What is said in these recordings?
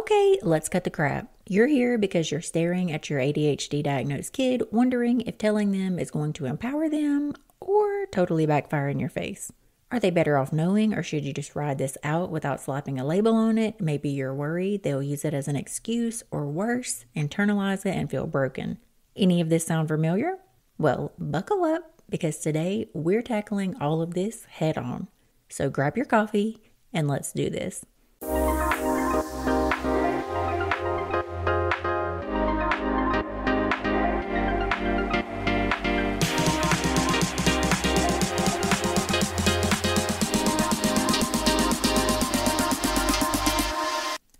Okay, let's cut the crap. You're here because you're staring at your ADHD diagnosed kid, wondering if telling them is going to empower them or totally backfire in your face. Are they better off knowing, or should you just ride this out without slapping a label on it? Maybe you're worried they'll use it as an excuse, or worse, internalize it and feel broken. Any of this sound familiar? Well, buckle up, because today we're tackling all of this head on. So grab your coffee and let's do this.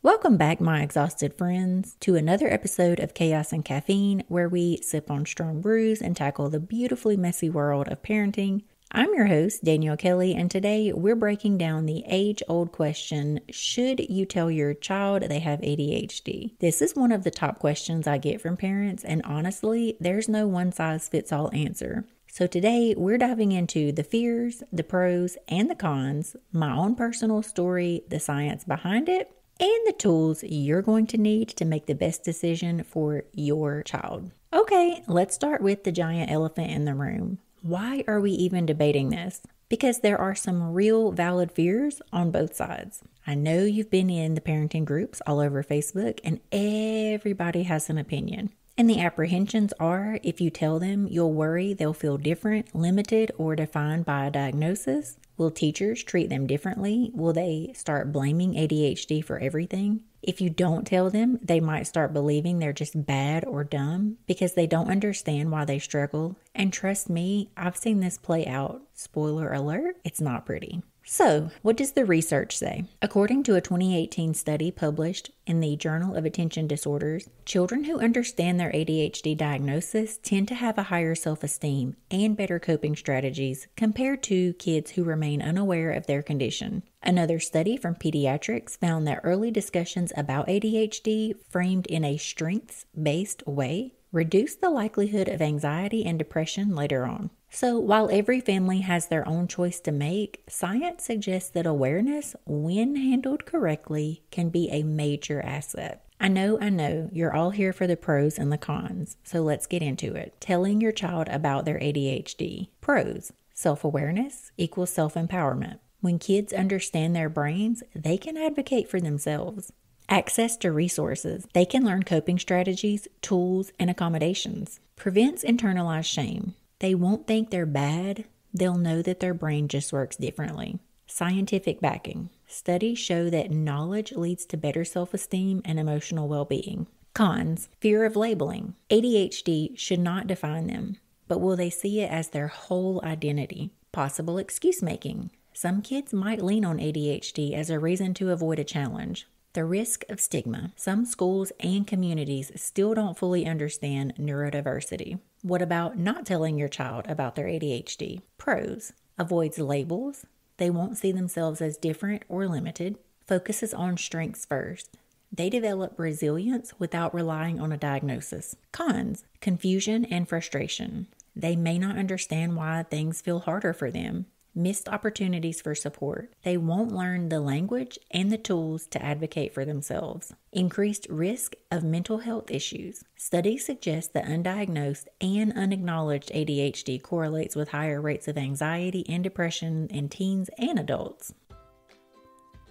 Welcome back, my exhausted friends, to another episode of Chaos and Caffeine, where we sip on strong brews and tackle the beautifully messy world of parenting. I'm your host, Danielle Kelly, and today we're breaking down the age-old question, should you tell your child they have ADHD? This is one of the top questions I get from parents, and honestly, there's no one-size-fits-all answer. So today, we're diving into the fears, the pros, and the cons, my own personal story, the science behind it, and the tools you're going to need to make the best decision for your child. Okay, let's start with the giant elephant in the room. Why are we even debating this? Because there are some real valid fears on both sides. I know you've been in the parenting groups all over Facebook, and everybody has an opinion. And the apprehensions are, if you tell them, you'll worry they'll feel different, limited, or defined by a diagnosis. Will teachers treat them differently? Will they start blaming ADHD for everything? If you don't tell them, they might start believing they're just bad or dumb because they don't understand why they struggle. And trust me, I've seen this play out. Spoiler alert, it's not pretty. So, what does the research say? According to a 2018 study published in the Journal of Attention Disorders, children who understand their ADHD diagnosis tend to have a higher self-esteem and better coping strategies compared to kids who remain unaware of their condition. Another study from pediatrics found that early discussions about ADHD framed in a strengths-based way reduce the likelihood of anxiety and depression later on. So while every family has their own choice to make, science suggests that awareness, when handled correctly, can be a major asset. I know, you're all here for the pros and the cons, so let's get into it. Telling your child about their ADHD. Pros: self-awareness equals self-empowerment. When kids understand their brains, they can advocate for themselves. Access to resources. They can learn coping strategies, tools, and accommodations. Prevents internalized shame. They won't think they're bad. They'll know that their brain just works differently. Scientific backing. Studies show that knowledge leads to better self-esteem and emotional well-being. Cons. Fear of labeling. ADHD should not define them, but will they see it as their whole identity? Possible excuse making. Some kids might lean on ADHD as a reason to avoid a challenge. The risk of stigma. Some schools and communities still don't fully understand neurodiversity. What about not telling your child about their ADHD? Pros: avoids labels. They won't see themselves as different or limited. Focuses on strengths first. They develop resilience without relying on a diagnosis. Cons: confusion and frustration. They may not understand why things feel harder for them. Missed opportunities for support. They won't learn the language and the tools to advocate for themselves. Increased risk of mental health issues. Studies suggest that undiagnosed and unacknowledged ADHD correlates with higher rates of anxiety and depression in teens and adults.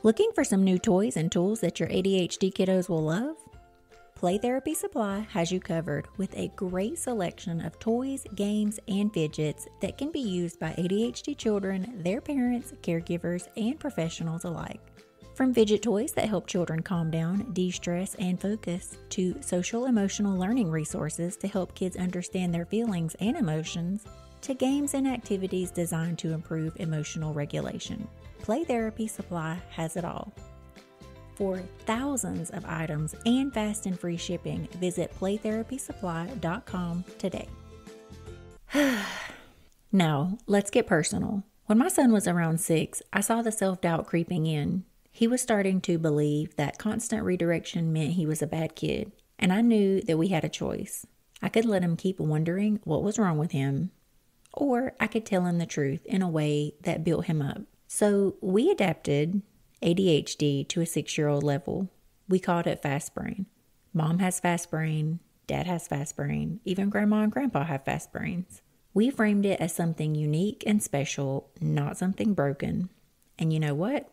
Looking for some new toys and tools that your ADHD kiddos will love? Play Therapy Supply has you covered with a great selection of toys, games, and fidgets that can be used by ADHD children, their parents, caregivers, and professionals alike. From fidget toys that help children calm down, de-stress, and focus, to social-emotional learning resources to help kids understand their feelings and emotions, to games and activities designed to improve emotional regulation. Play Therapy Supply has it all. For thousands of items and fast and free shipping, visit playtherapysupply.com today. Now, let's get personal. When my son was around 6, I saw the self-doubt creeping in. He was starting to believe that constant redirection meant he was a bad kid, and I knew that we had a choice. I could let him keep wondering what was wrong with him, or I could tell him the truth in a way that built him up. So we adapted ADHD to a 6-year-old level. We called it fast brain. Mom has fast brain, dad has fast brain, even grandma and grandpa have fast brains. We framed it as something unique and special, not something broken. And you know what?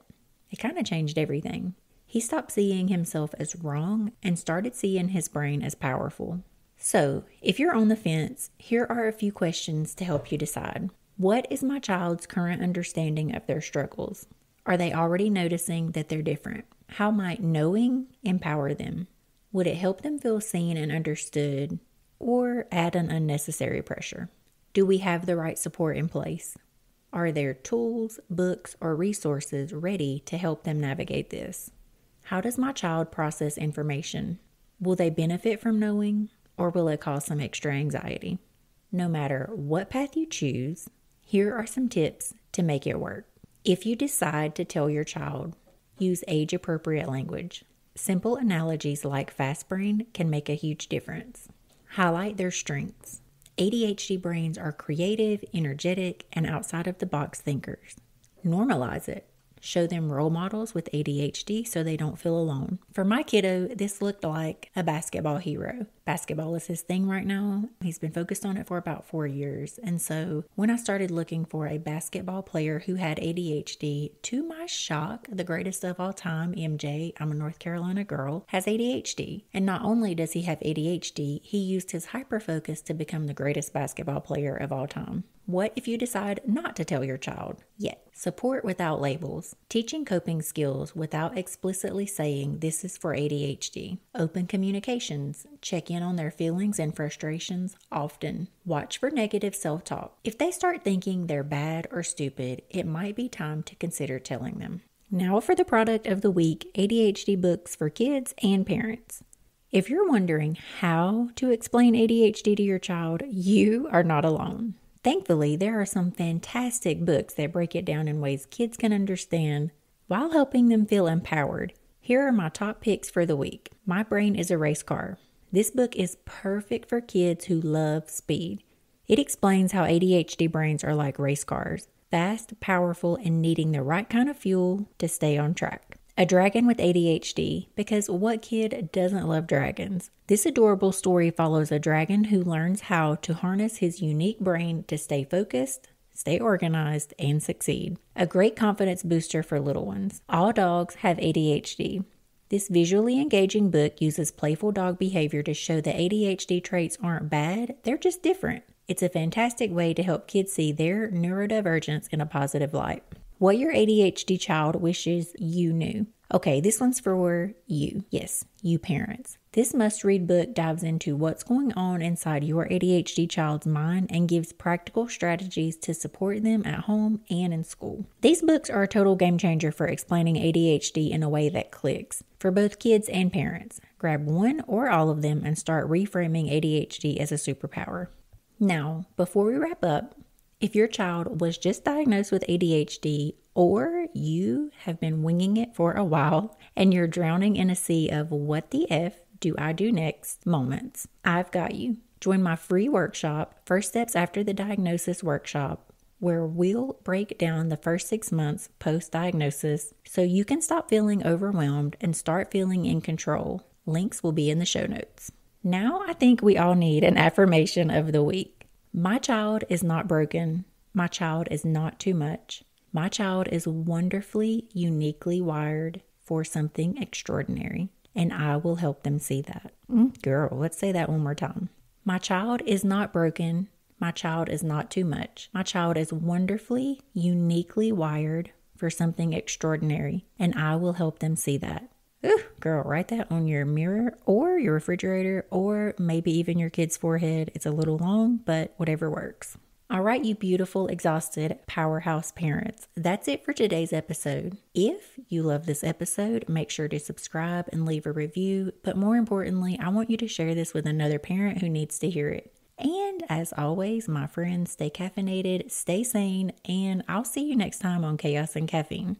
It kind of changed everything. He stopped seeing himself as wrong and started seeing his brain as powerful. So, if you're on the fence, here are a few questions to help you decide. What is my child's current understanding of their struggles? Are they already noticing that they're different? How might knowing empower them? Would it help them feel seen and understood, or add an unnecessary pressure? Do we have the right support in place? Are there tools, books, or resources ready to help them navigate this? How does my child process information? Will they benefit from knowing, or will it cause some extra anxiety? No matter what path you choose, here are some tips to make it work. If you decide to tell your child, use age-appropriate language. Simple analogies like fast brain can make a huge difference. Highlight their strengths. ADHD brains are creative, energetic, and outside-of-the-box thinkers. Normalize it. Show them role models with ADHD so they don't feel alone. For my kiddo, this looked like a basketball hero. Basketball is his thing right now. He's been focused on it for about 4 years. And so when I started looking for a basketball player who had ADHD, to my shock, the greatest of all time, MJ, I'm a North Carolina girl, has ADHD. And not only does he have ADHD, he used his hyperfocus to become the greatest basketball player of all time. What if you decide not to tell your child yet? Support without labels. Teaching coping skills without explicitly saying this is for ADHD. Open communications. Check in on their feelings and frustrations often. Watch for negative self-talk. If they start thinking they're bad or stupid, it might be time to consider telling them. Now for the product of the week, ADHD books for kids and parents. If you're wondering how to explain ADHD to your child, you are not alone. Thankfully, there are some fantastic books that break it down in ways kids can understand while helping them feel empowered. Here are my top picks for the week. My Brain is a Race Car. This book is perfect for kids who love speed. It explains how ADHD brains are like race cars, fast, powerful, and needing the right kind of fuel to stay on track. A Dragon with ADHD, because what kid doesn't love dragons? This adorable story follows a dragon who learns how to harness his unique brain to stay focused, stay organized, and succeed. A great confidence booster for little ones. All dogs have ADHD. This visually engaging book uses playful dog behavior to show that ADHD traits aren't bad, they're just different. It's a fantastic way to help kids see their neurodivergence in a positive light. What your ADHD child wishes you knew. Okay, this one's for you. Yes, you parents. This must-read book dives into what's going on inside your ADHD child's mind and gives practical strategies to support them at home and in school. These books are a total game changer for explaining ADHD in a way that clicks for both kids and parents. Grab one or all of them and start reframing ADHD as a superpower. Now, before we wrap up, if your child was just diagnosed with ADHD or you have been winging it for a while and you're drowning in a sea of what the F do I do next moments, I've got you. Join my free workshop, First Steps After the Diagnosis workshop, where we'll break down the first 6 months post-diagnosis so you can stop feeling overwhelmed and start feeling in control. Links will be in the show notes. Now I think we all need an affirmation of the week. My child is not broken. My child is not too much. My child is wonderfully, uniquely wired for something extraordinary, and I will help them see that. Girl, let's say that one more time. My child is not broken. My child is not too much. My child is wonderfully, uniquely wired for something extraordinary, and I will help them see that. Ooh, girl, write that on your mirror or your refrigerator or maybe even your kid's forehead. It's a little long, but whatever works. All right, you beautiful, exhausted powerhouse parents. That's it for today's episode. If you love this episode, make sure to subscribe and leave a review. But more importantly, I want you to share this with another parent who needs to hear it. And as always, my friends, stay caffeinated, stay sane, and I'll see you next time on Chaos and Caffeine.